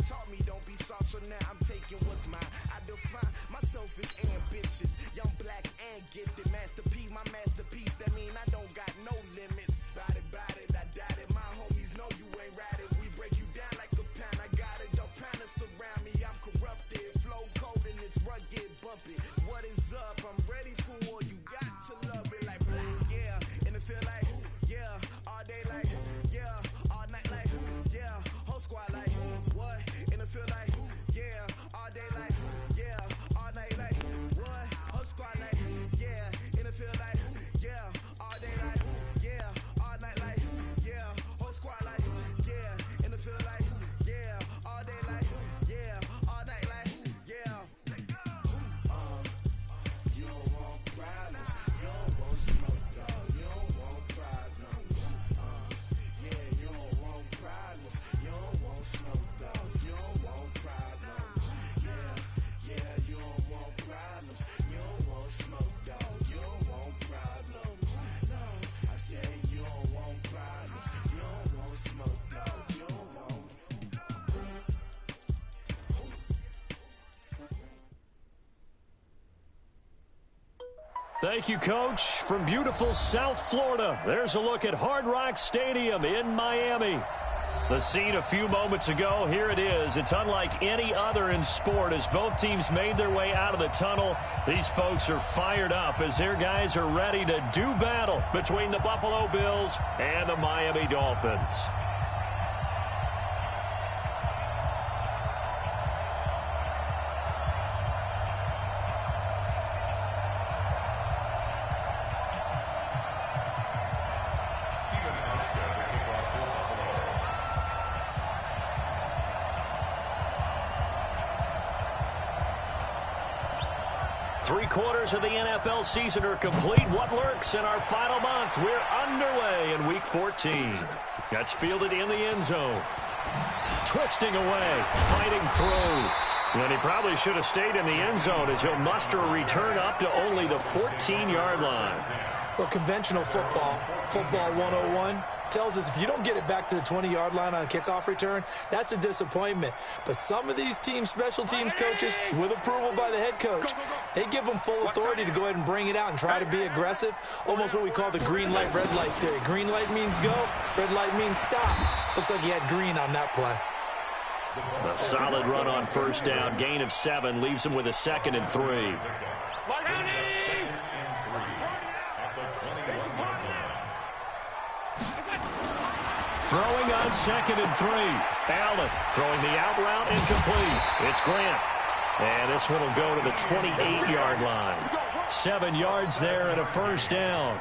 taught me don't be soft, so now I'm taking what's mine. I define myself as ambitious, young, black, and gifted. Master P, my masterpiece. That mean I don't got no limits. Bout it, I doubt it. My homies know you ain't ratted. We break you down like a pound. I got it, dog pounders surround me. I'm corrupted, flow cold and it's rugged, bumpy. What is up? I'm ready for war. You got to love it like yeah, and it feel like yeah, all day like yeah, all night like yeah, whole squad like what? And it feel like yeah, all day like yeah, all night like what? Whole squad like yeah, and it feel like yeah, all day like yeah, all night like yeah, whole squad like yeah, and it feel like yeah, all day like yeah, all night like yeah. You don't want problems, you don't want smoke, dog. You don't want problems. Yeah, you don't want problems, you don't want smoke, dog. You don't want problems. Yeah, you don't want problems, you don't want smoke, dog. You don't want problems. No, I said you don't want problems, you don't want smoke, dog. You don't want. Thank you, Coach. From beautiful South Florida, there's a look at Hard Rock Stadium in Miami. The scene a few moments ago, here it is. It's unlike any other in sport as both teams made their way out of the tunnel. These folks are fired up as their guys are ready to do battle between the Buffalo Bills and the Miami Dolphins. Three-quarters of the NFL season are complete. What lurks in our final month? We're underway in Week 14. That's fielded in the end zone. Twisting away, fighting through. And he probably should have stayed in the end zone as he'll muster a return up to only the 14-yard line. Well, conventional football 101, tells us if you don't get it back to the 20-yard line on a kickoff return, that's a disappointment. But some of these teams, special teams coaches, with approval by the head coach, they give them full authority to go ahead and bring it out and try to be aggressive, almost what we call the green light, red light theory. Green light means go, red light means stop. Looks like he had green on that play. A solid run on first down, gain of 7, leaves him with a 2nd and 3. Throwing on 2nd and 3. Allen throwing the out route incomplete. It's Grant. And this one will go to the 28-yard line. 7 yards there and a first down.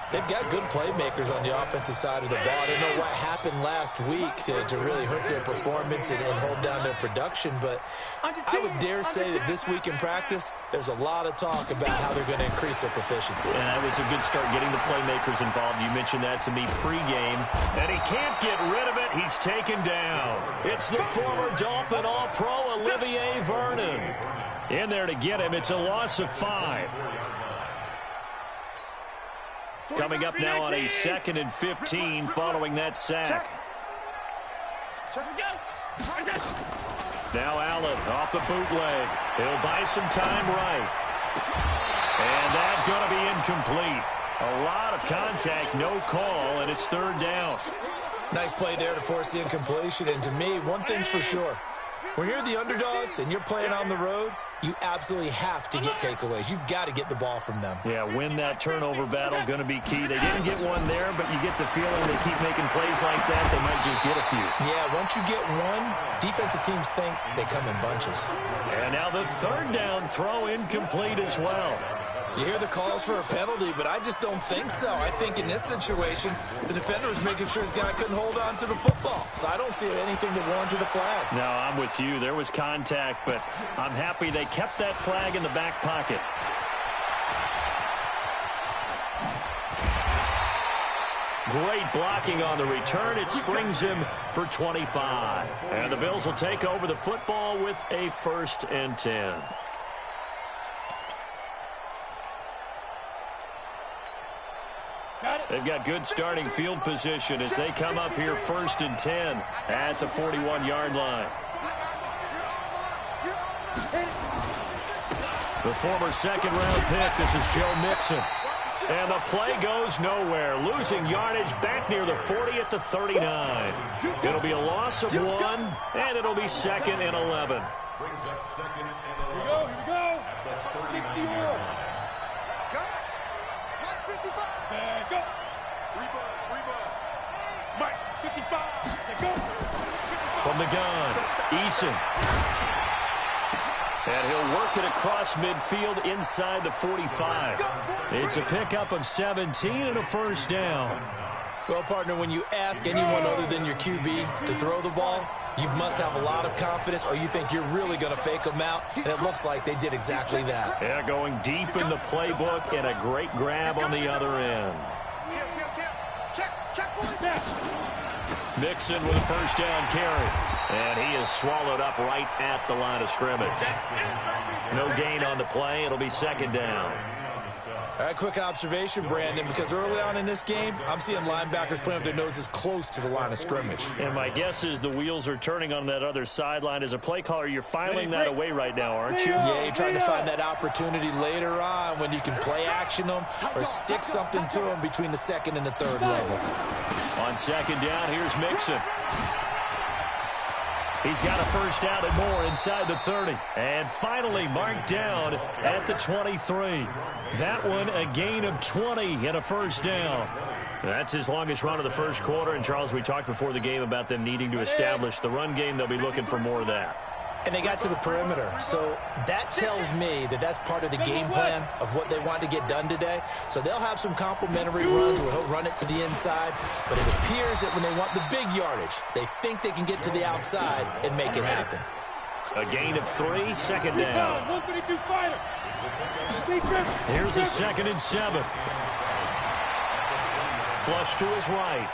They've got good playmakers on the offensive side of the ball. I don't know what happened last week to really hurt their performance and hold down their production, but I would dare say that this week in practice, there's a lot of talk about how they're going to increase their proficiency. And that was a good start getting the playmakers involved. You mentioned that to me pregame, and he can't get rid of it. He's taken down. It's the former Dolphin All-Pro Olivier Vernon. In there to get him. It's a loss of 5. Coming up now on a 2nd and 15 following that sack. Now Allen off the bootleg. He'll buy some time right. And that's going to be incomplete. A lot of contact, no call, and it's 3rd down. Nice play there to force the incompletion. And to me, one thing's for sure. When you're the underdogs and you're playing on the road, you absolutely have to get takeaways. You've got to get the ball from them. Yeah, win that turnover battle, going to be key. They didn't get one there, but you get the feeling they keep making plays like that, they might just get a few. Yeah, once you get one, defensive teams think they come in bunches. And now the 3rd down throw incomplete as well. You hear the calls for a penalty, but I just don't think so. I think in this situation, the defender was making sure his guy couldn't hold on to the football. So I don't see anything that warranted a flag. No, I'm with you. There was contact, but I'm happy they kept that flag in the back pocket. Great blocking on the return. It springs him for 25. And the Bills will take over the football with a 1st and 10. They've got good starting field position as they come up here 1st and 10 at the 41-yard line. The former second-round pick, this is Joe Mixon. And the play goes nowhere. Losing yardage back near the 40 at the 39. It'll be a loss of 1, and it'll be second and 11. Brings up second and 11. Here we go. At the 31. Let's go. Mike 55. There go. Rebound. Mike 55. There go. From the gun, Eason. And he'll work it across midfield inside the 45. It's a pickup of 17 and a first down. Well, partner, when you ask anyone other than your QB to throw the ball, you must have a lot of confidence, or you think you're really going to fake them out, and it looks like they did exactly that. Yeah, going deep in the playbook and a great grab on the other end. Mixon with a first down carry. And he is swallowed up right at the line of scrimmage. No gain on the play. It'll be second down. All right, quick observation, Brandon, because early on in this game, I'm seeing linebackers playing with their noses close to the line of scrimmage. And my guess is the wheels are turning on that other sideline. As a play caller, you're filing that away right now, aren't you? Yeah, you're trying to find that opportunity later on when you can play action them or stick something to them between the second and the third level. On second down, here's Mixon. He's got a first down and more inside the 30. And finally marked down at the 23. That one a gain of 20 and a first down. That's his longest run of the first quarter. And, Charles, we talked before the game about them needing to establish the run game. They'll be looking for more of that. And they got to the perimeter. So that tells me that that's part of the game plan of what they want to get done today. So they'll have some complementary runs where he'll run it to the inside. But it appears that when they want the big yardage, they think they can get to the outside and make it happen. A gain of 3, second down. Here's a 2nd and 7. Flush to his right.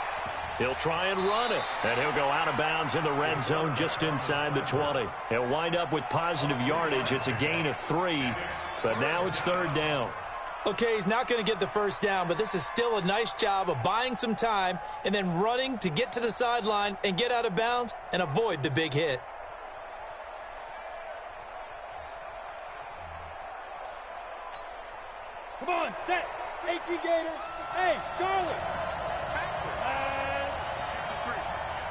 He'll try and run it, and he'll go out of bounds in the red zone just inside the 20. He'll wind up with positive yardage. It's a gain of 3, but now it's third down. Okay, he's not going to get the first down, but this is still a nice job of buying some time and then running to get to the sideline and get out of bounds and avoid the big hit. Come on, set. 18 Gator. Hey, Charlie.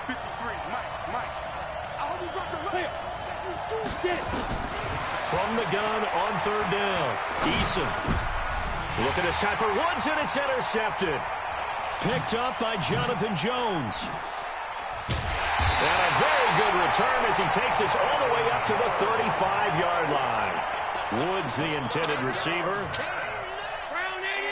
53, Mike. I hope you got your layup. Get it. From the gun on third down, Eason. Looking this time for Woods, and it's intercepted. Picked up by Jonathan Jones. And a very good return as he takes us all the way up to the 35-yard line. Woods, the intended receiver.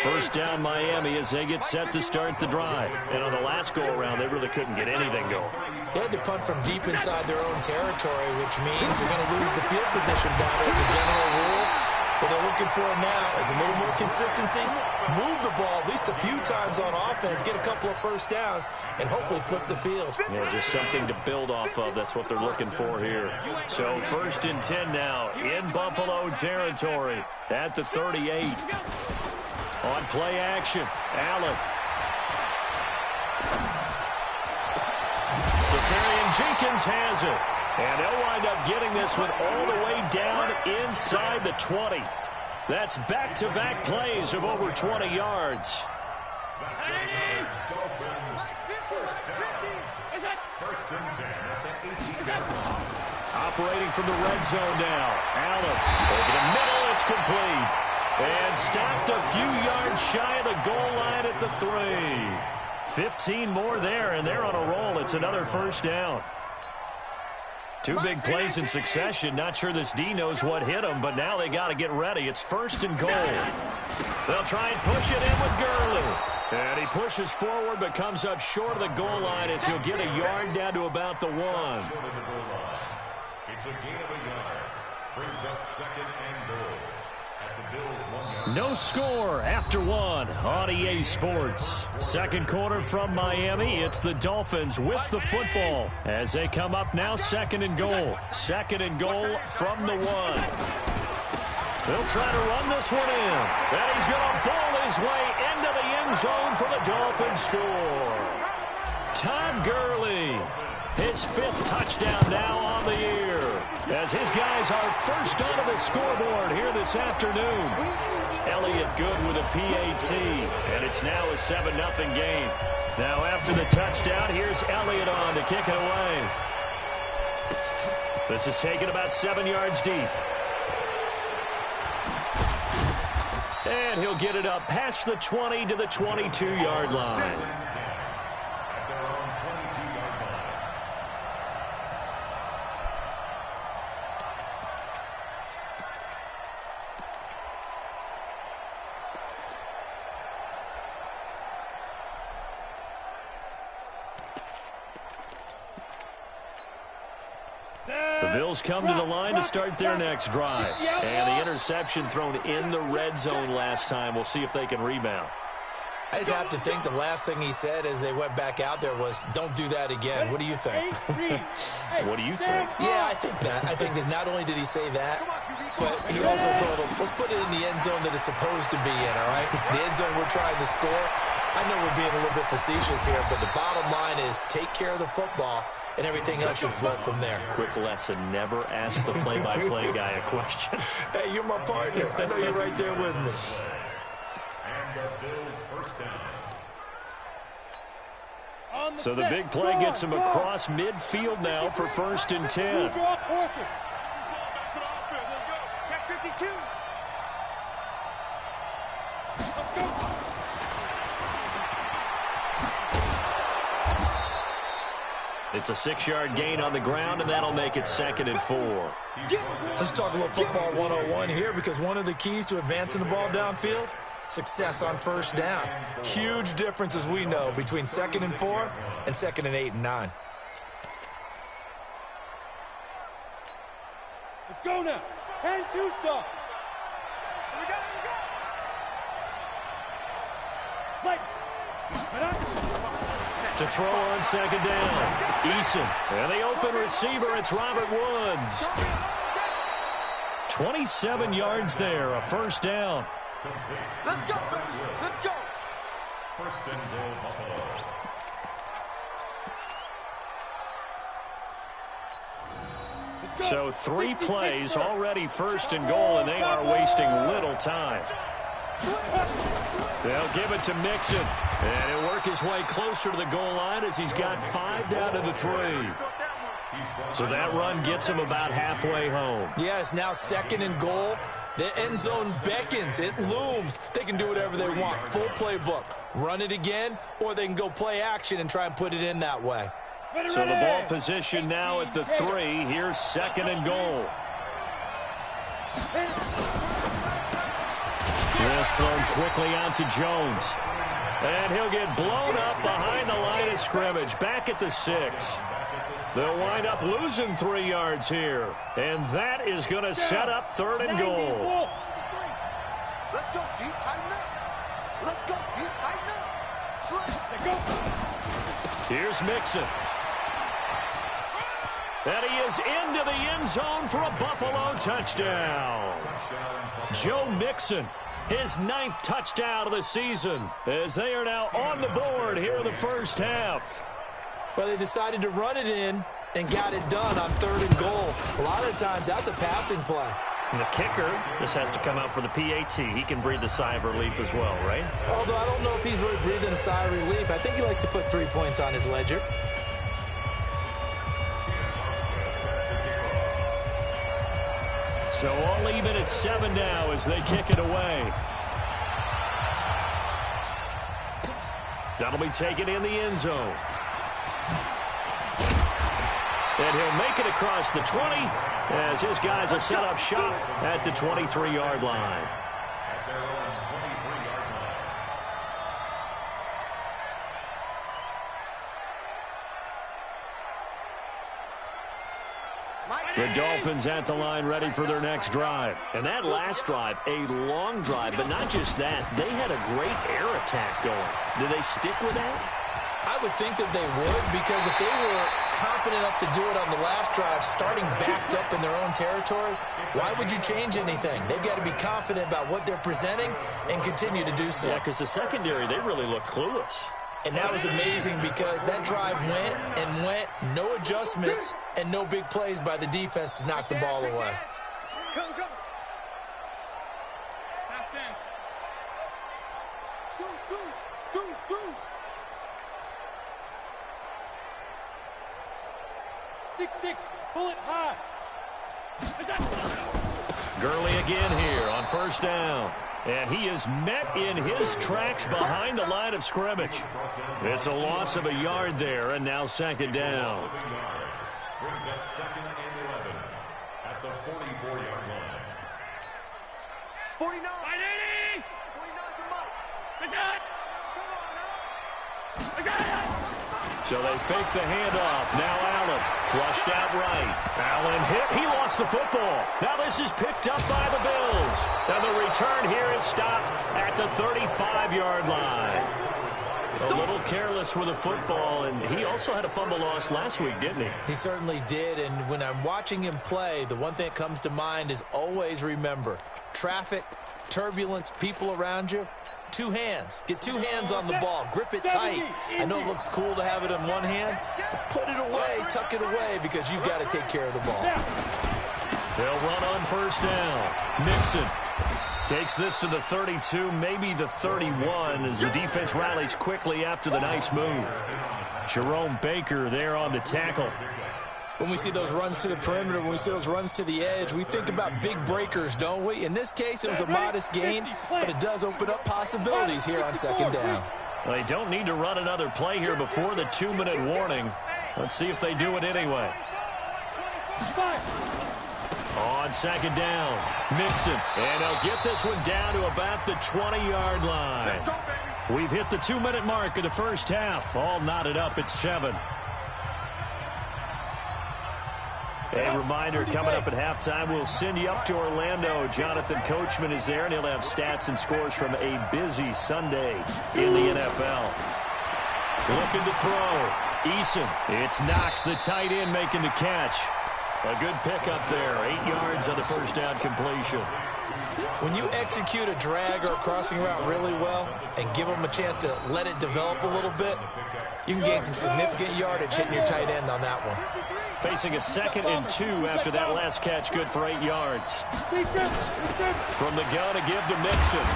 First down Miami as they get set to start the drive. And on the last go-around, they really couldn't get anything going. They had to punt from deep inside their own territory, which means you're going to lose the field position battle as a general rule. What they're looking for now is a little more consistency, move the ball at least a few times on offense, get a couple of first downs, and hopefully flip the field. Yeah, just something to build off of. That's what they're looking for here. So 1st and 10 now in Buffalo territory at the 38. On play action, Allen. Safarian Jenkins has it. And they'll wind up getting this one all the way down inside the 20. That's back-to-back plays of over 20 yards. Operating from the red zone now. Allen over the middle, it's complete. And stopped a few yards shy of the goal line at the 3. 15 more there, and they're on a roll. It's another first down. 2 big plays in succession. Not sure this D knows what hit them, but now they got to get ready. It's 1st and goal. They'll try and push it in with Gurley. And he pushes forward but comes up short of the goal line as he'll get a yard down to about the 1. It's a gain of a yard. Brings up 2nd and goal. No score after 1 on EA Sports. Second quarter from Miami. It's the Dolphins with the football as they come up now 2nd and goal. 2nd and goal from the 1. They'll try to run this one in. And he's going to bowl his way into the end zone for the Dolphins score. Todd Gurley, his 5th touchdown now on the year. As as his guys are first onto the scoreboard here this afternoon. Elliott good with a PAT, and it's now a 7-0 game. Now after the touchdown, here's Elliott on to kick it away. This is taken about 7 yards deep. And he'll get it up past the 20 to the 22-yard line. The Bills come to the line to start their next drive. And the interception thrown in the red zone last time. We'll see if they can rebound. I just have to think the last thing he said as they went back out there was, don't do that again. What do you think? What do you think? Yeah, I think that. I think that not only did he say that, but he also told them, let's put it in the end zone that it's supposed to be in, all right? The end zone we're trying to score. I know we're being a little bit facetious here, but the bottom line is take care of the football, and everything else should flow from there. Quick lesson, never ask the play-by-play guy a question. Hey, you're my partner. I know you're right there with me. And the Bills first down. So the big play gets him across midfield now for 1st and 10. Check 52. Let's go. It's a 6-yard gain on the ground, and that'll make it 2nd and 4. Let's talk a little football 101 here, because one of the keys to advancing the ball downfield, success on 1st down. Huge difference, as we know, between 2nd and 4 and 2nd and 8 and 9. Let's go now. 10-2 stop. To throw on 2nd down, Eason. And the open receiver, it's Robert Woods. 27 yards there, a 1st down. Let's go. Let's go. 1st and goal, Buffalo. So 3 plays, already 1st and goal, and they are wasting little time. They'll give it to Mixon. And he'll work his way closer to the goal line as he's got 5 down to the 3. So that run gets him about halfway home. Yeah, it's now 2nd and goal. The end zone beckons. It looms. They can do whatever they want. Full playbook. Run it again, or they can go play action and try and put it in that way. So the ball position now at the 3. Here's 2nd and goal. This thrown quickly out to Jones. And he'll get blown up behind the line of scrimmage, back at the 6. They'll wind up losing 3 yards here. And that is going to set up 3rd and goal. Let's go, D. Tighten up. Let's go, D. Tighten up. Here's Mixon. And he is into the end zone for a Buffalo touchdown. Joe Mixon, his 9th touchdown of the season, as they are now on the board here in the 1st half. Well, they decided to run it in and got it done on 3rd and goal. A lot of times, that's a passing play. And the kicker, this has to come out for the PAT. He can breathe a sigh of relief as well, right? Although I don't know if he's really breathing a sigh of relief. I think he likes to put 3 points on his ledger. So all even at 7 now as they kick it away. That'll be taken in the end zone. And he'll make it across the 20 as his guys will set up shop at the 23-yard line. The Dolphins at the line ready for their next drive. And that last drive, a long drive, but not just that. They had a great air attack going. Do they stick with that? I would think that they would, because if they were confident enough to do it on the last drive, starting backed up in their own territory, why would you change anything? They've got to be confident about what they're presenting and continue to do so. Yeah, because the secondary, they really look clueless. And that was amazing because that drive went and went, no adjustments, and no big plays by the defense to knock the ball away. Go. Half 10. Deuce. 6-6. Pull it high. Gurley again here on first down. And he is met in his tracks behind the line of scrimmage. It's a loss of a yard there, and now second down. Brings up 2nd and 11 at the 44-yard line. 49. 49's a mark. So they fake the handoff. Now Allen flushed out right. Allen hit. He lost the football. Now this is picked up by the Bills. And the return here is stopped at the 35-yard line. A little careless with the football, and he also had a fumble loss last week, didn't he? He certainly did, and when I'm watching him play, the one thing that comes to mind is always remember, traffic, turbulence, people around you, 2 hands. Get 2 hands on the ball. Grip it tight. I know it looks cool to have it in one hand, but put it away, tuck it away, because you've got to take care of the ball. They'll run on first down. Mixon takes this to the 32, maybe the 31, as the defense rallies quickly after the nice move. Jerome Baker there on the tackle. When we see those runs to the perimeter, when we see those runs to the edge, we think about big breakers, don't we? In this case, it was a modest gain, but it does open up possibilities here on second down. Well, they don't need to run another play here before the 2-minute warning. Let's see if they do it anyway. On second down, Mixon, and they'll get this one down to about the 20-yard line. We've hit the 2-minute mark of the first half. All knotted up at 7. A reminder, coming up at halftime, we'll send you up to Orlando. Jonathan Coachman is there, and he'll have stats and scores from a busy Sunday in the NFL. Looking to throw. Eason. It's Knox, the tight end, making the catch. A good pickup there. 8 yards on the first down completion. When you execute a drag or a crossing route really well and give them a chance to let it develop a little bit, you can gain some significant yardage hitting your tight end on that one. Facing a 2nd and 2 after that last catch, good for 8 yards. From the gun, a give to Mixon.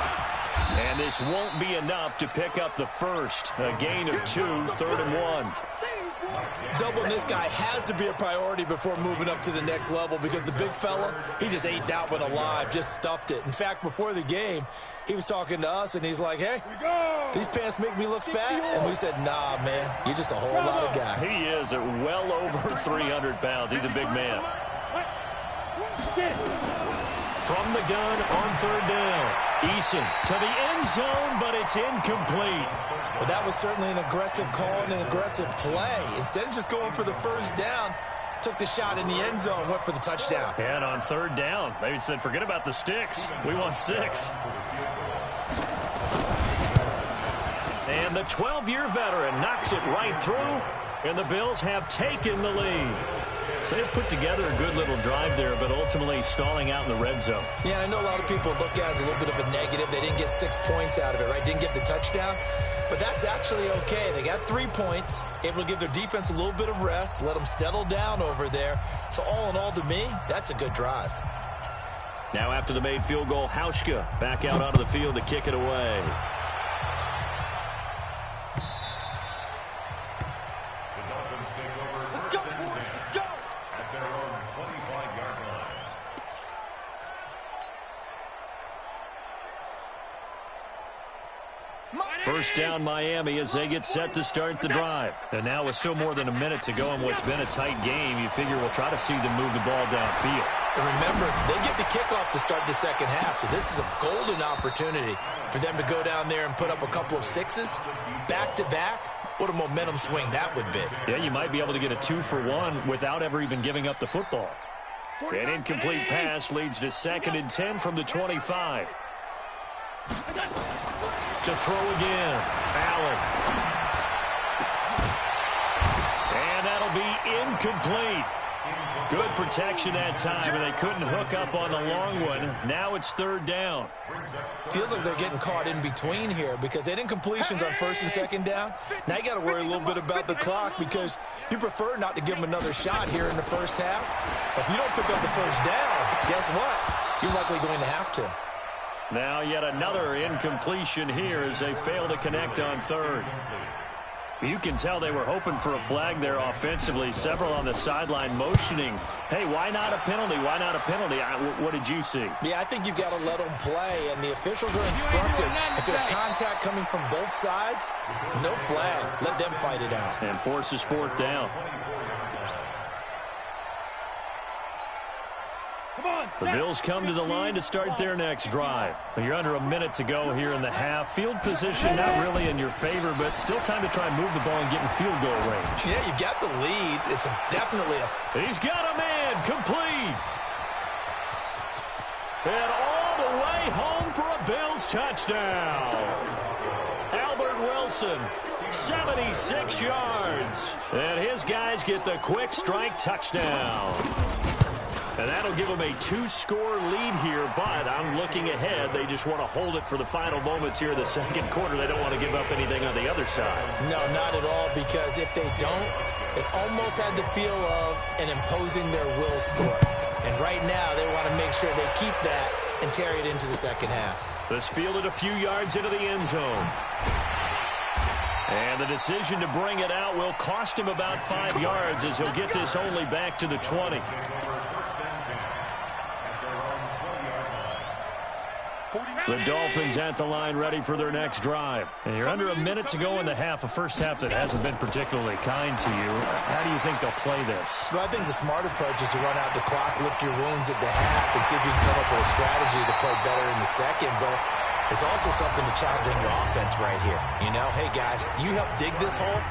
And this won't be enough to pick up the first. A gain of 2, 3rd and 1. Doubling this guy has to be a priority before moving up to the next level, because the big fella, he just ate that one alive, just stuffed it. In fact, before the game, he was talking to us, and he's like, hey, these pants make me look fat? And we said, nah, man, you're just a whole lot of guy. He is at well over 300 pounds. He's a big man. From the gun on 3rd down. Eason to the end zone, but it's incomplete. Well, that was certainly an aggressive call and an aggressive play. Instead of just going for the first down, took the shot in the end zone, went for the touchdown. And on 3rd down, they said, forget about the sticks. We want 6. And the 12-year veteran knocks it right through, and the Bills have taken the lead. So they put together a good little drive there, but ultimately stalling out in the red zone. Yeah, I know a lot of people look at it as a little bit of a negative. They didn't get 6 points out of it, right? Didn't get the touchdown. But that's actually okay. They got 3 points, able to give their defense a little bit of rest, let them settle down over there. So all in all, to me, that's a good drive. Now after the made field goal, Hauschka back out onto the field to kick it away. First down Miami as they get set to start the drive. And now with still more than a minute to go in what's been a tight game, you figure we'll try to see them move the ball downfield. And remember, they get the kickoff to start the second half, so this is a golden opportunity for them to go down there and put up a couple of 6s back-to-back. What a momentum swing that would be. Yeah, you might be able to get a 2-for-1 without ever even giving up the football. An incomplete pass leads to 2nd and 10 from the 25. To throw again, Allen. And that'll be incomplete. Good protection that time, and they couldn't hook up on the long one. Now it's third down. Feels like they're getting caught in between here because they didn't completions on first and second down. Now you got to worry a little bit about the clock because you prefer not to give them another shot here in the first half. If you don't pick up the first down, guess what? You're likely going to have to. Now yet another incompletion here as they fail to connect on third. You can tell they were hoping for a flag there offensively. Several on the sideline motioning. Hey, why not a penalty? Why not a penalty? What did you see? Yeah, I think you've got to let them play, and the officials are instructed. If there's contact coming from both sides, no flag. Let them fight it out. And forces fourth down. The Bills come to the line to start their next drive. You're under a minute to go here in the half. Field position not really in your favor, but still time to try and move the ball and get in field goal range. Yeah, you've got the lead. It's definitely a... He's got a man complete. And all the way home for a Bills touchdown. Albert Wilson, 76 yards. And his guys get the quick strike touchdown. And that'll give them a 2-score lead here, but I'm looking ahead. They just want to hold it for the final moments here in the second quarter. They don't want to give up anything on the other side. No, not at all, because if they don't, it almost had the feel of an imposing their will score. And right now, they want to make sure they keep that and carry it into the second half. This fielded a few yards into the end zone. And the decision to bring it out will cost him about 5 yards as he'll get this only back to the 20. The Dolphins at the line ready for their next drive. And you're under a minute to go in the half, a first half that hasn't been particularly kind to you. How do you think they'll play this? Well, I think the smart approach is to run out the clock, lick your wounds at the half, and see if you can come up with a strategy to play better in the second. But there's also something to challenging your offense right here. You know, hey, guys, you help dig this hole.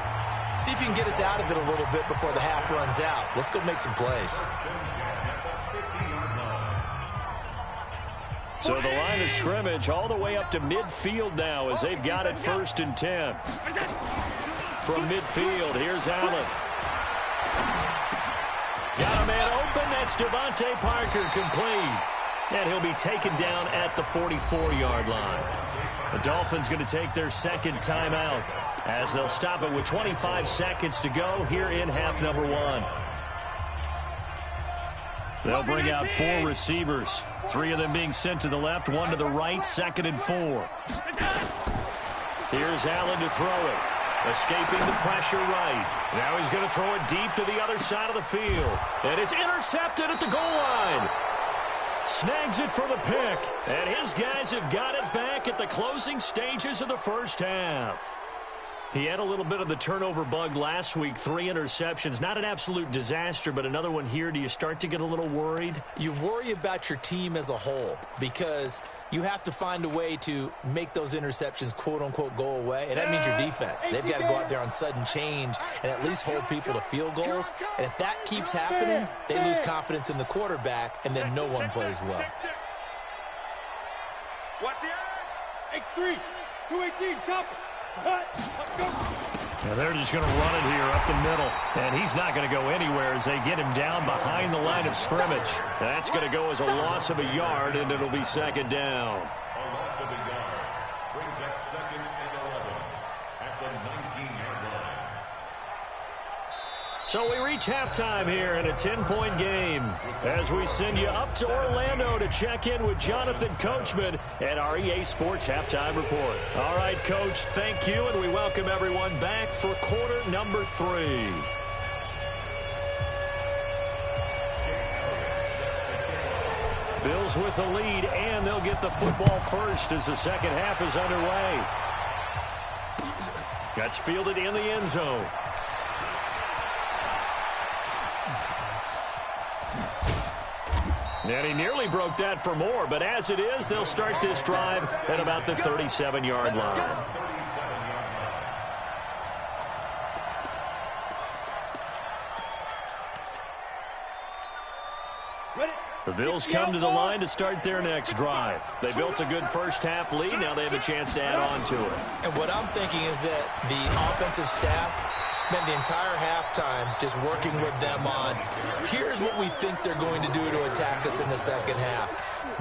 See if you can get us out of it a little bit before the half runs out. Let's go make some plays. So the line of scrimmage all the way up to midfield now as they've got it 1st and 10. From midfield, here's Allen. Got a man open. That's Devontae Parker complete. And he'll be taken down at the 44-yard line. The Dolphins going to take their second timeout as they'll stop it with 25 seconds to go here in half number 1. They'll bring out 4 receivers. 3 of them being sent to the left, 1 to the right, 2nd and 4. Here's Allen to throw it. Escaping the pressure right. Now he's going to throw it deep to the other side of the field. And it's intercepted at the goal line. Snags it for the pick. And his guys have got it back at the closing stages of the first half. He had a little bit of the turnover bug last week, 3 interceptions. Not an absolute disaster, but another one here. Do you start to get a little worried? You worry about your team as a whole because you have to find a way to make those interceptions, quote-unquote, go away, and that means your defense. They've got to go out there on sudden change and at least hold people to field goals. And if that keeps happening, they lose confidence in the quarterback, and then no one plays well. Watch the X3, 218, chopper. Now they're just going to run it here up the middle. And he's not going to go anywhere as they get him down behind the line of scrimmage. That's going to go as a loss of a yard, and it'll be second down. A loss of a yard brings up 2nd and 11 at the 19-yard line. So we reach halftime here in a 10-point game as we send you up to Orlando to check in with Jonathan Coachman at our EA Sports Halftime Report. All right, Coach, thank you, and we welcome everyone back for quarter number 3. Bills with the lead, and they'll get the football first as the second half is underway. Gets fielded in the end zone. And he nearly broke that for more, but as it is, they'll start this drive at about the 37-yard line. Ready? The Bills come to the line to start their next drive. They built a good first-half lead. Now they have a chance to add on to it. And what I'm thinking is that the offensive staff spent the entire halftime just working with them on, here's what we think they're going to do to attack us in the second half.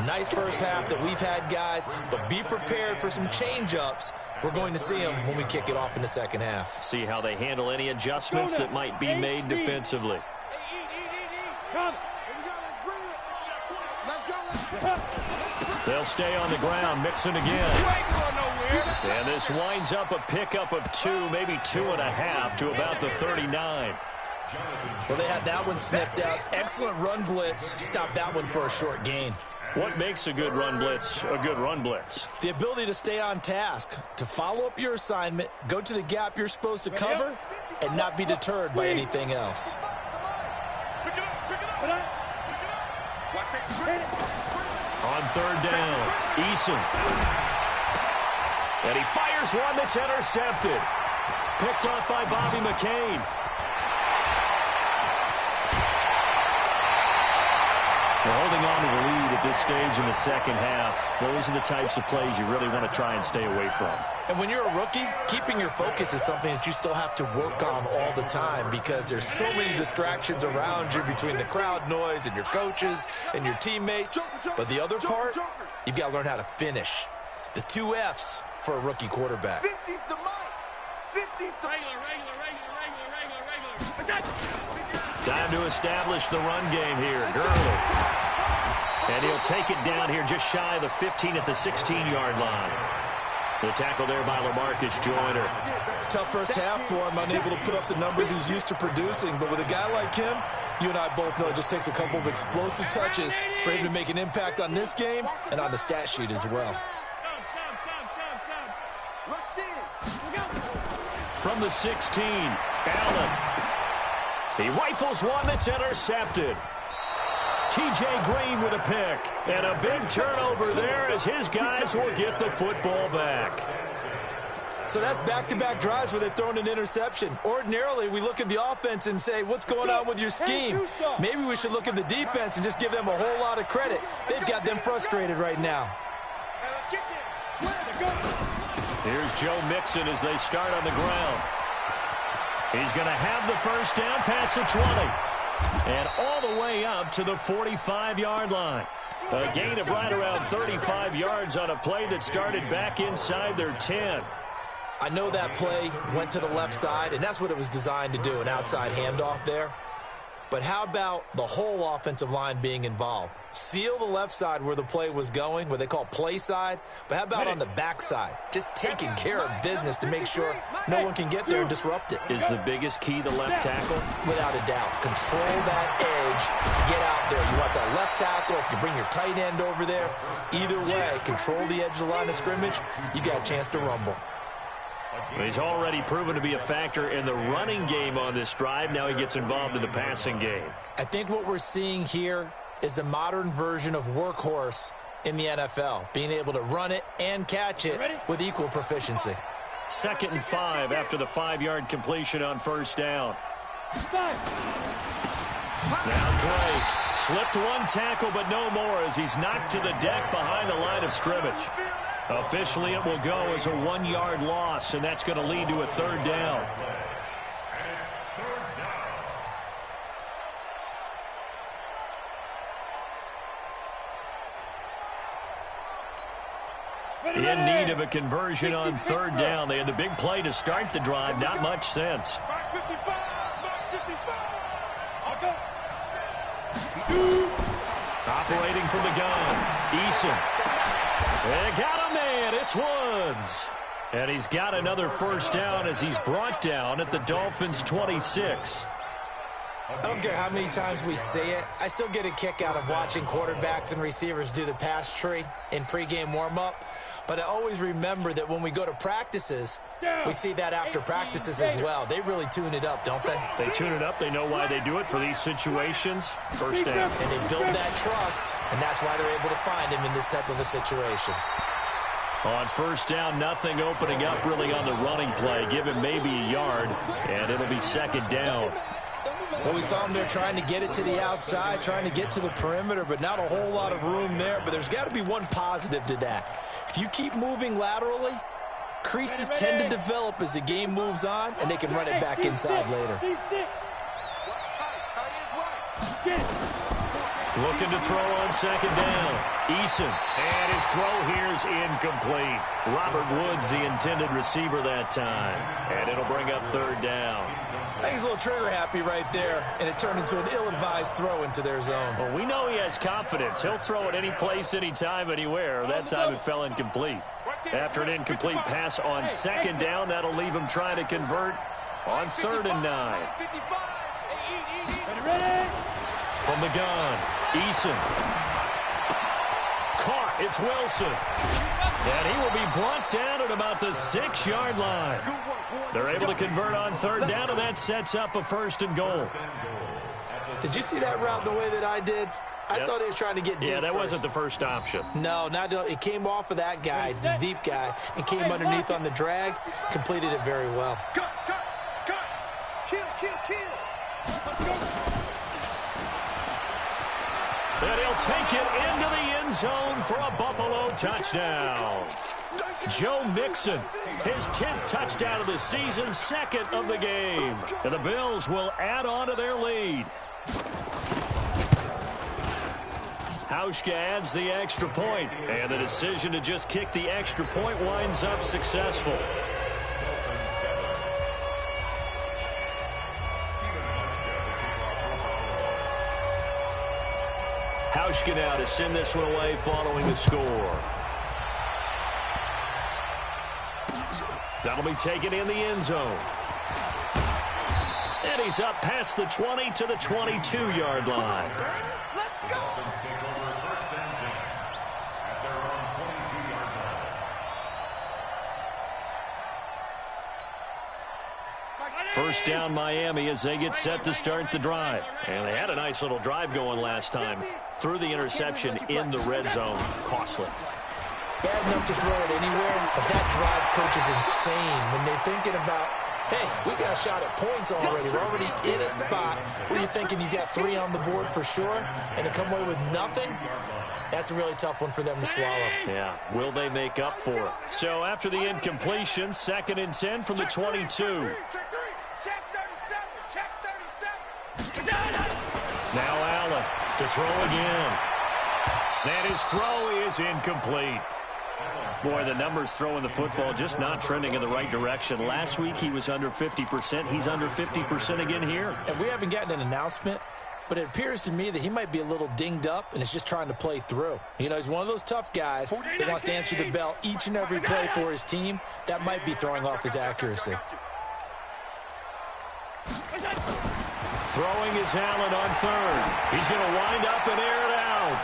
Nice first half that we've had, guys, but be prepared for some change-ups. We're going to see them when we kick it off in the second half. See how they handle any adjustments that might be made defensively. They'll stay on the ground, Mixon again. And this winds up a pickup of 2, maybe 2.5 to about the 39. Well, they had that one sniffed out. Excellent run blitz. Stopped that one for a short gain. What makes a good run blitz a good run blitz? The ability to stay on task, to follow up your assignment, go to the gap you're supposed to cover, and not be deterred by anything else. On third down, Eason. And he fires one that's intercepted. Picked off by Bobby McCain. We're holding on to the lead at this stage in the second half. Those are the types of plays you really want to try and stay away from. And when you're a rookie, keeping your focus is something that you still have to work on all the time because there's so many distractions around you between the crowd noise and your coaches and your teammates. But the other part, you've got to learn how to finish. It's the 2 F's for a rookie quarterback. 50's the mic. 50's the regular. Time to establish the run game here. Gurley. And he'll take it down here just shy of the 15 at the 16-yard line. The tackle there by LaMarcus Joyner. Tough first half for him, unable to put up the numbers he's used to producing. But with a guy like him, you and I both know it just takes a couple of explosive touches for him to make an impact on this game and on the stat sheet as well. From the 16, Allen. He rifles one that's intercepted. T.J. Green with a pick. And a big turnover there as his guys will get the football back. So that's back-to-back drives where they've thrown an interception. Ordinarily, we look at the offense and say, what's going on with your scheme? Maybe we should look at the defense and just give them a whole lot of credit. They've got them frustrated right now. Here's Joe Mixon as they start on the ground. He's going to have the first down past the 20. And all the way up to the 45-yard line. A gain of right around 35 yards on a play that started back inside their 10. I know that play went to the left side, and that's what it was designed to do, an outside handoff there. But how about the whole offensive line being involved? Seal the left side where the play was going, what they call play side. But how about on the back side? Just taking care of business to make sure no one can get there and disrupt it. Is the biggest key the left tackle? Without a doubt. Control that edge. Get out there. You want that left tackle. If you bring your tight end over there, either way, control the edge of the line of scrimmage, you got a chance to rumble. He's already proven to be a factor in the running game on this drive. Now he gets involved in the passing game. I think what we're seeing here is the modern version of workhorse in the NFL, being able to run it and catch it with equal proficiency. 2nd and 5 after the 5-yard completion on first down. Now Drake slipped one tackle, but no more as he's knocked to the deck behind the line of scrimmage. Officially, it will go as a 1-yard loss, and that's going to lead to a 3rd down. In need of a conversion on 3rd down. They had the big play to start the drive. Not much sense. Operating from the gun, Eason. They got a man. It's Woods. And he's got another first down as he's brought down at the Dolphins' 26. I don't care how many times we say it. I still get a kick out of watching quarterbacks and receivers do the pass tree in pregame warm-up. But I always remember that when we go to practices, we see that after practices as well. They really tune it up, don't they? They tune it up. They know why they do it for these situations. First down. And they build that trust, and that's why they're able to find him in this type of a situation. On first down, nothing opening up really on the running play. Give him maybe a yard, and it'll be 2nd down. Well, we saw him there trying to get it to the outside, trying to get to the perimeter, but not a whole lot of room there. But there's got to be one positive to that. If you keep moving laterally, creases tend to develop as the game moves on, and they can run it back inside later. Looking to throw on second down. Eason, and his throw here is incomplete. Robert Woods, the intended receiver that time. And it'll bring up third down. I think he's a little trigger happy right there, and it turned into an ill-advised throw into their zone. Well, we know he has confidence. He'll throw it any place, anytime, anywhere. That time it fell incomplete. After an incomplete pass on second down, that'll leave him trying to convert on 3rd and 9. From the gun, Eason. Caught, it's Wilson. And he will be brought down at about the 6-yard line. They're able to convert on 3rd down, and that sets up a 1st and goal. Did you see that route the way that I did? I thought he was trying to get deep. Yeah, that first. wasn't the first option. No, it came off of that guy, the deep guy, and came underneath on the drag, completed it very well. Cut. Kill. And he'll take it into the end zone for a Buffalo touchdown. Joe Mixon, his 10th touchdown of the season, 2nd of the game. And the Bills will add on to their lead. Hauschka adds the extra point, and the decision to just kick the extra point winds up successful. Hauschka now to send this one away following the score. That'll be taken in the end zone. And he's up past the 20 to the 22-yard line. Let's go. First down Miami as they get set to start the drive. And they had a nice little drive going last time. Threw the interception in the red zone. Costly. Bad enough to throw it anywhere, but that drives coaches insane when they're thinking about, hey, we got a shot at points already. We're already in a spot where you're thinking you got 3 on the board for sure, and to come away with nothing, that's a really tough one for them to swallow. Yeah, will they make up for it? So after the incompletion, 2nd and 10 from the 22. Now Allen to throw again. And his throw is incomplete. Boy, the numbers throwing the football just not trending in the right direction. Last week he was under 50%. He's under 50% again here. And we haven't gotten an announcement, but it appears to me that he might be a little dinged up and is just trying to play through. You know, he's one of those tough guys that wants to answer the bell each and every play for his team. That might be throwing off his accuracy. Throwing is Allen on 3rd. He's going to wind up and air it out.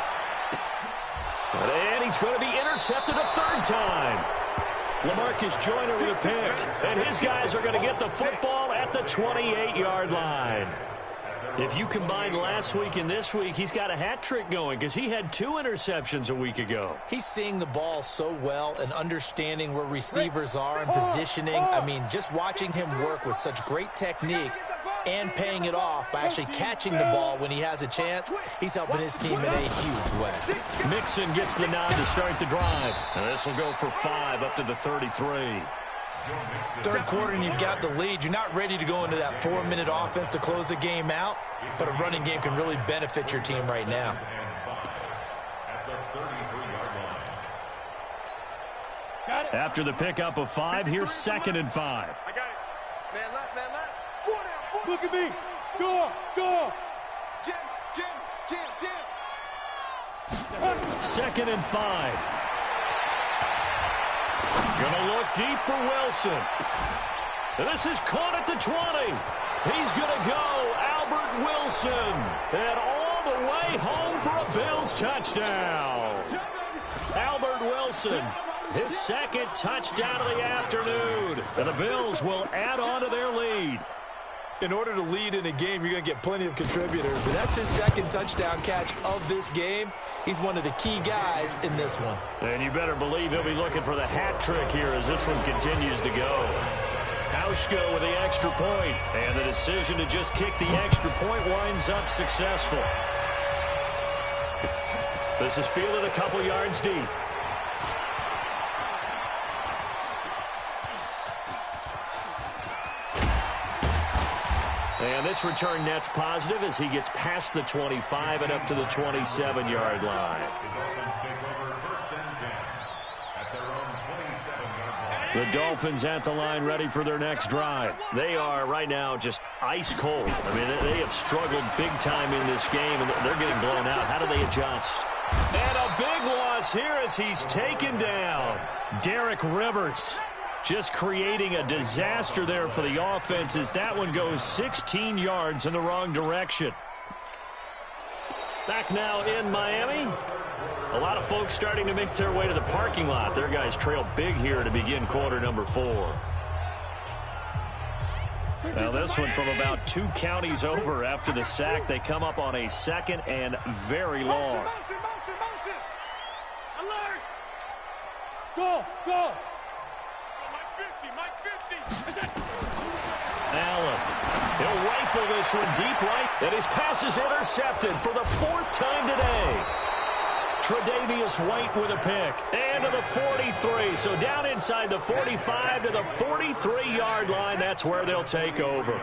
And he's going to be intercepted a 3rd time. LaMarcus Joyner with a pick. And his guys are going to get the football at the 28-yard line. If you combine last week and this week, he's got a hat trick going because he had 2 interceptions a week ago. He's seeing the ball so well and understanding where receivers are and positioning. I mean, just watching him work with such great technique and paying it off by actually catching the ball when he has a chance, he's helping his team in a huge way. Mixon gets the nod to start the drive. And this will go for 5 up to the 33. 3rd quarter and you've got the lead. You're not ready to go into that 4-minute offense to close the game out, but a running game can really benefit your team right now. After the pickup of 5, here's 2nd and 5. I got it. Man left. 4 down. Look at me. Go. Jim. 2nd and 5. Gonna look deep for Wilson. And this is caught at the 20. He's gonna go, Albert Wilson. And all the way home for a Bills touchdown. Albert Wilson, his 2nd touchdown of the afternoon. And the Bills will add on to their lead. In order to lead in a game, you're going to get plenty of contributors, but that's his 2nd touchdown catch of this game. He's one of the key guys in this one. And you better believe he'll be looking for the hat trick here as this one continues to go. Koshko with the extra point. And the decision to just kick the extra point winds up successful. This is fielded a couple yards deep. And this return net's positive as he gets past the 25 and up to the 27-yard line. The Dolphins at the line ready for their next drive. They are right now just ice cold. I mean, they have struggled big time in this game, and they're getting blown out. How do they adjust? And a big loss here as he's taken down. Derek Rivers just creating a disaster there for the offense as that one goes 16 yards in the wrong direction. Back now in Miami. A lot of folks starting to make their way to the parking lot. Their guys trail big here to begin quarter number 4. Now this one from about 2 counties over after the sack. They come up on a 2nd and very long. Motion. Alert! Go! Mike 50! Allen. He'll rifle this one deep right, and his pass is intercepted for the 4th time today. Tre'Davious White with a pick. And to the 43. So down inside the 45 to the 43-yard line. That's where they'll take over. Here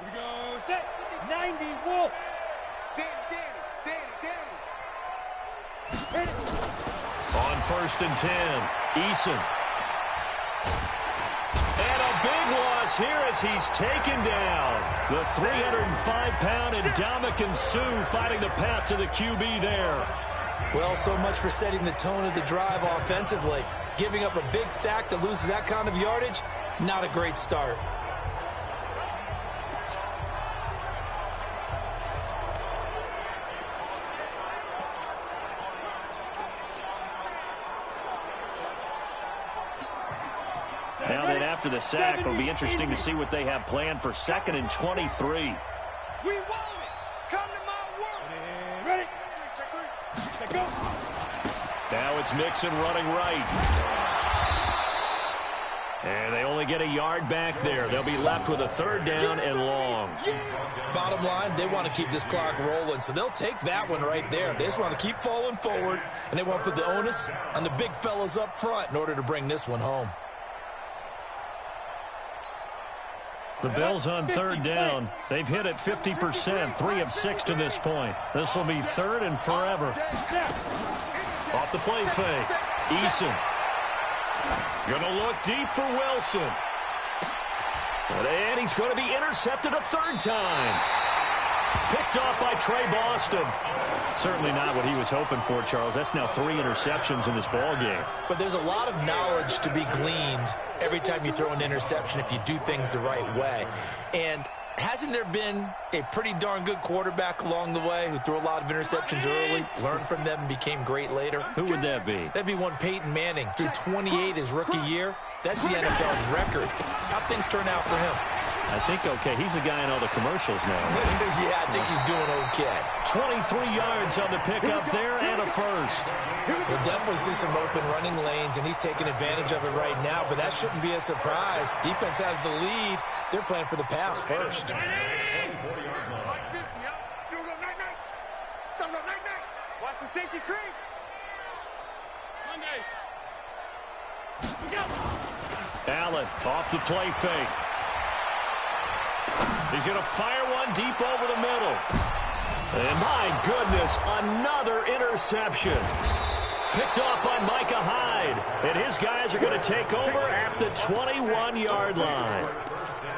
we go. Set. 90. Wolf. Danny. On 1st and 10. Eason. And a big loss here as he's taken down. The 305-pound Ndamukong Suh fighting the path to the QB there. Well, so much for setting the tone of the drive offensively. Giving up a big sack that loses that kind of yardage, not a great start. Now then, after the sack, it'll be interesting to see what they have planned for 2nd and 23. We want it. Come to my work. Ready? Check 3. Go. Now it's Mixon running right. And they only get a yard back there. They'll be left with a 3rd down and long. Bottom line, they want to keep this clock rolling, so they'll take that one right there. They just want to keep falling forward, and they want to put the onus on the big fellas up front in order to bring this one home. The Bills on 3rd down. They've hit it 50%, 3 of 6 to this point. This will be 3rd and forever. Off the play fake. Eason. Gonna look deep for Wilson. And he's going to be intercepted a 3rd time. Picked off by Trey Boston. Certainly not what he was hoping for, Charles. That's now 3 interceptions in this ball game. But there's a lot of knowledge to be gleaned every time you throw an interception if you do things the right way. And hasn't there been a pretty darn good quarterback along the way who threw a lot of interceptions early, learned from them, and became great later? Who would that be? That'd be one Peyton Manning. Threw 28 his rookie year. That's the NFL record. How'd things turn out for him? I think okay. He's the guy in all the commercials now. Yeah, I think he's doing okay. 23 yards on the pickup there and a 1st. We'll definitely see some open running lanes, and he's taking advantage of it right now, but that shouldn't be a surprise. Defense has the lead. They're playing for the pass first. Watch the safety creep. Monday. Allen off the play fake. He's going to fire one deep over the middle. And my goodness, another interception. Picked off by Micah Hyde. And his guys are going to take over at the 21-yard line.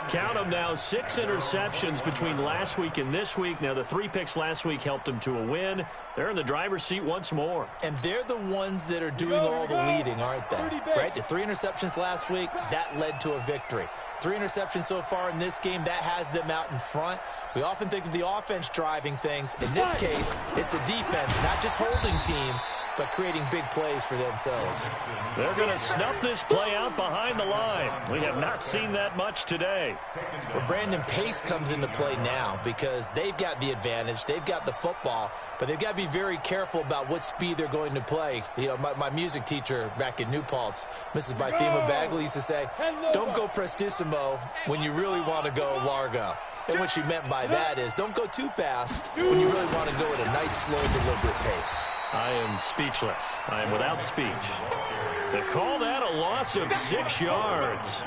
Count them now, 6 interceptions between last week and this week. Now, the 3 picks last week helped them to a win. They're in the driver's seat once more. And they're the ones that are doing all the leading, aren't they? Right? The 3 interceptions last week, that led to a victory. 3 interceptions so far in this game, that has them out in front. We often think of the offense driving things. In this case, it's the defense, not just holding teams, but creating big plays for themselves. They're going to snuff this play out behind the line. We have not seen that much today. Well, Brandon, pace comes into play now because they've got the advantage. They've got the football, but they've got to be very careful about what speed they're going to play. You know, my music teacher back in New Paltz, Mrs. Bythema Bagley, used to say, don't go prestissimo when you really want to go largo. And what she meant by that is don't go too fast when you really want to go at a nice, slow, deliberate pace. I am speechless. I am without speech. They call that a loss of 6 yards.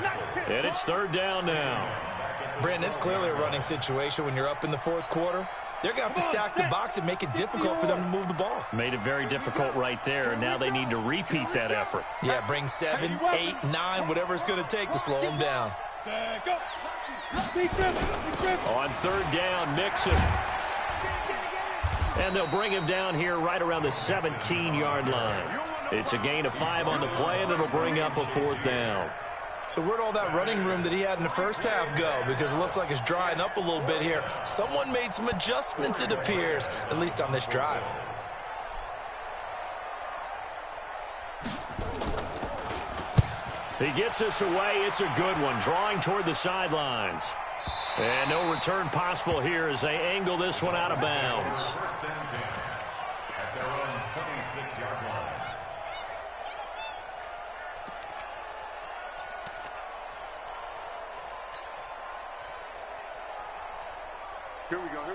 And it's third down now. Brandon, it's clearly a running situation when you're up in the fourth quarter. They're going to have to stack the box and make it difficult for them to move the ball. Made it very difficult right there. Now they need to repeat that effort. Yeah, bring 7, 8, 9, whatever it's going to take to slow them down. On third down, Mixon. And they'll bring him down here right around the 17-yard line. It's a gain of 5 on the play, and it'll bring up a fourth down. So where'd all that running room that he had in the first half go? Because it looks like it's drying up a little bit here. Someone made some adjustments, it appears, at least on this drive. He gets us away. It's a good one, drawing toward the sidelines. And no return possible here as they angle this one out of bounds. At their own 26-yard line.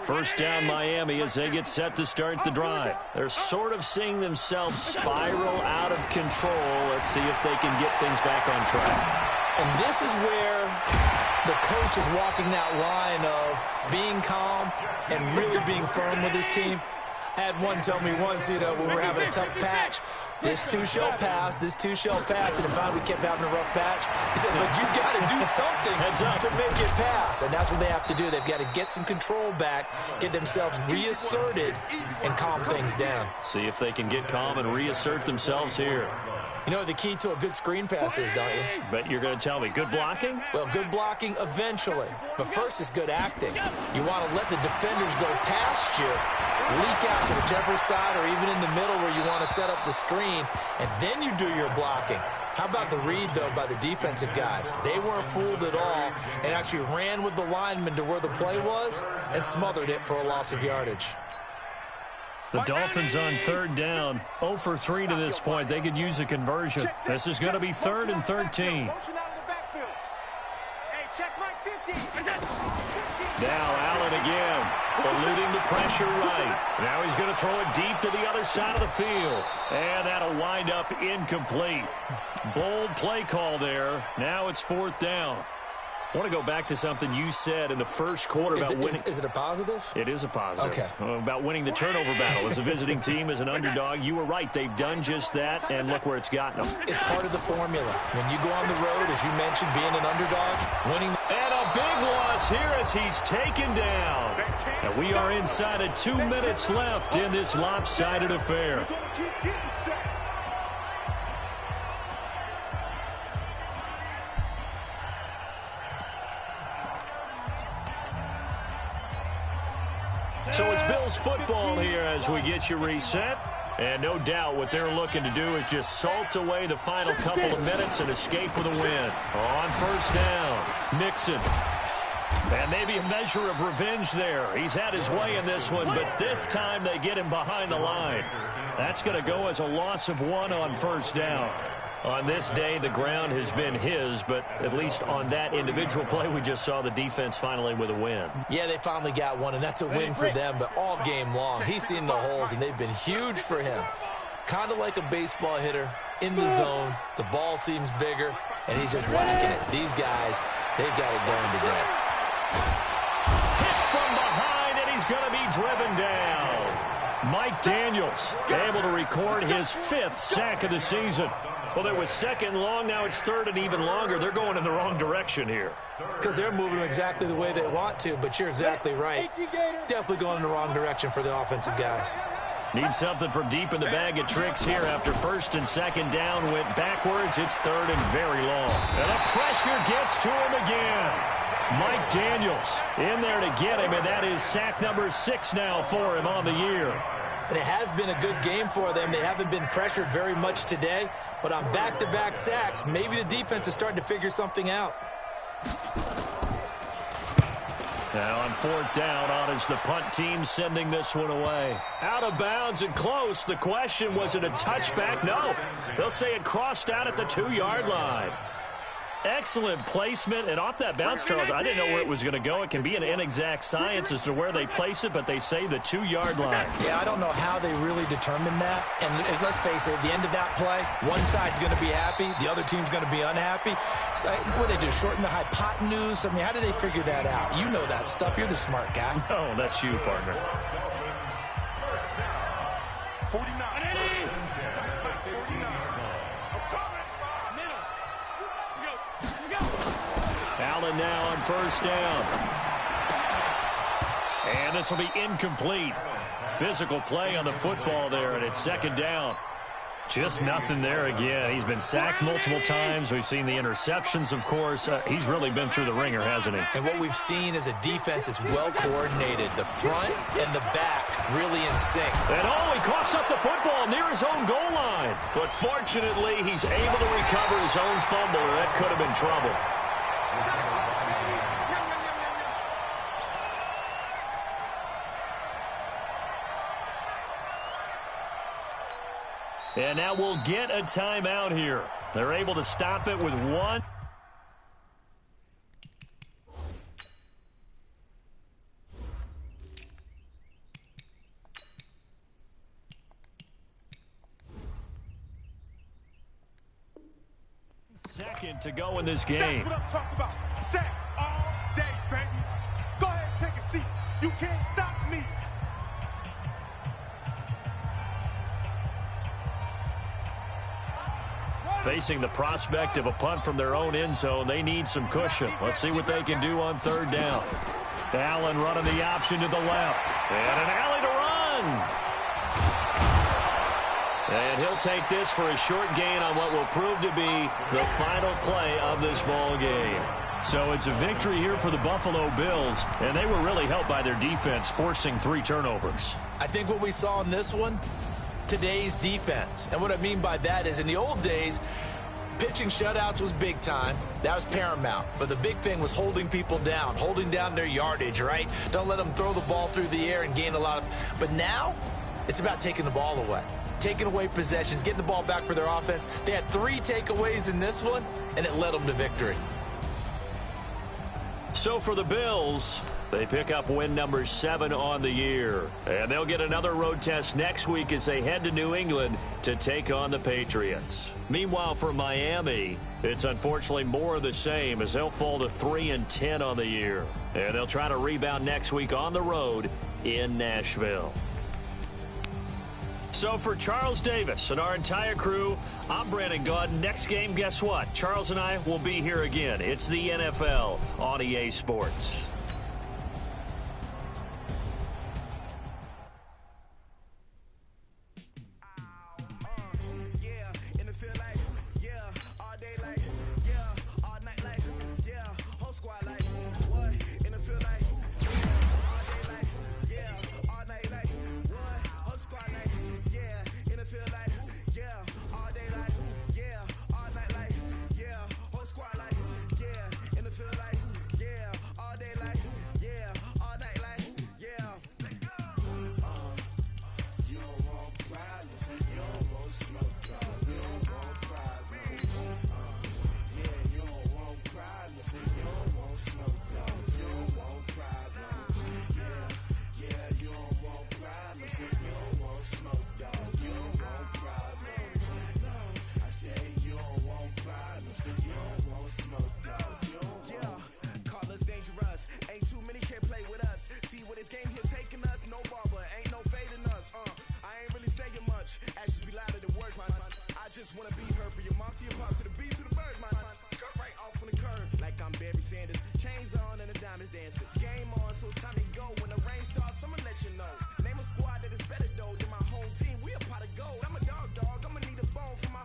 First down Miami as they get set to start the drive. They're sort of seeing themselves spiral out of control. Let's see if they can get things back on track. And this is where the coach is walking that line of being calm and really being firm with his team. I had one tell me once, you know, when we were having a tough patch, this too shall pass, this too shall pass, and if we kept having a rough patch, he said, but you got to do something to make it pass, and that's what they have to do. They've got to get some control back, get themselves reasserted, and calm things down. See if they can get calm and reassert themselves here. You know what the key to a good screen pass is, don't you? But you're going to tell me, good blocking? Well, good blocking eventually. But first is good acting. You want to let the defenders go past you, leak out to whichever side or even in the middle where you want to set up the screen, and then you do your blocking. How about the read, though, by the defensive guys? They weren't fooled at all and actually ran with the lineman to where the play was and smothered it for a loss of yardage. The Dolphins on third down, 0 for 3 to this point. They could use a conversion. This is going to be 3rd and 13. Now Allen again, eluding the pressure right. Now he's going to throw it deep to the other side of the field. And that'll wind up incomplete. Bold play call there. Now it's 4th down. I want to go back to something you said in the first quarter about winning. Is it a positive? It is a positive. Okay. About winning the turnover battle as a visiting team, as an underdog. You were right. They've done just that, and look where it's gotten them. It's part of the formula. When you go on the road, as you mentioned, being an underdog, winning. And a big loss here as he's taken down. And we are inside of 2 minutes left in this lopsided affair. So it's Bills football here as we get you reset. And no doubt what they're looking to do is just salt away the final couple of minutes and escape with a win. On first down, Mixon. And maybe a measure of revenge there. He's had his way in this one, but this time they get him behind the line. That's going to go as a loss of 1 on first down. On this day, the ground has been his, but at least on that individual play, we just saw the defense finally with a win. Yeah, they finally got one, and that's a win for them, but all game long, he's seen the holes, and they've been huge for him. Kind of like a baseball hitter in the zone. The ball seems bigger, and he's just whacking it. These guys, they've got it going today. Hit from behind, and he's going to be driven down. Mike Daniels able to record his 5th sack of the season. Well, there was 2nd long. Now it's 3rd and even longer. They're going in the wrong direction here. Because they're moving exactly the way they want to, but you're exactly right. Definitely going in the wrong direction for the offensive guys. Need something from deep in the bag of tricks here after 1st and 2nd down went backwards. It's 3rd and very long. And the pressure gets to him again. Mike Daniels in there to get him, and that is sack number 6 now for him on the year. and it has been a good game for them. They haven't been pressured very much today, but on back-to-back sacks, maybe the defense is starting to figure something out. Now on fourth down, on is the punt team sending this one away. Out of bounds and close. The question, was it a touchback? No. They'll say it crossed out at the 2-yard line. Excellent placement, and off that bounce, Charles, I didn't know where it was going to go. It can be an inexact science as to where they place it, but they say the 2-yard line. Yeah, I don't know how they really determined that. And let's face it, at the end of that play, one side's going to be happy, the other team's going to be unhappy. So what they do, shorten the hypotenuse? I mean, how did they figure that out? You know that stuff. You're the smart guy. No, that's you, partner. 49. Allen now on first down. And this will be incomplete. Physical play on the football there, and it's second down. Just nothing there again. He's been sacked multiple times. We've seen the interceptions, of course. He's really been through the ringer, hasn't he? And what we've seen is a defense that's well coordinated. The front and the back really in sync. And he coughs up the football near his own goal line. But fortunately, he's able to recover his own fumble, or that could have been trouble. And now we'll get a timeout here. They're able to stop it with one. Second to go in this game. That's what I'm talking about. Sacks all day, baby. Go ahead and take a seat. You can't stop me. Facing the prospect of a punt from their own end zone, they need some cushion. Let's see what they can do on third down. Allen running the option to the left. And an alley to run. And he'll take this for a short gain on what will prove to be the final play of this ball game. So it's a victory here for the Buffalo Bills, and they were really helped by their defense, forcing 3 turnovers. I think what we saw in this one, today's defense. And what I mean by that is in the old days, pitching shutouts was big time. That was paramount. But the big thing was holding people down, holding down their yardage, right? Don't let them throw the ball through the air and gain a lot of... But now, it's about taking the ball away. Taking away possessions, getting the ball back for their offense. They had 3 takeaways in this one, and it led them to victory. So for the Bills, they pick up win number 7 on the year. And they'll get another road test next week as they head to New England to take on the Patriots. Meanwhile, for Miami, it's unfortunately more of the same as they'll fall to 3-10 on the year. And they'll try to rebound next week on the road in Nashville. So for Charles Davis and our entire crew, I'm Brandon Gaudin. Next game, guess what? Charles and I will be here again. It's the NFL on EA Sports. Name a squad that is better though than my home team. We a pot of gold. I'm a dog. I'ma need a bone for my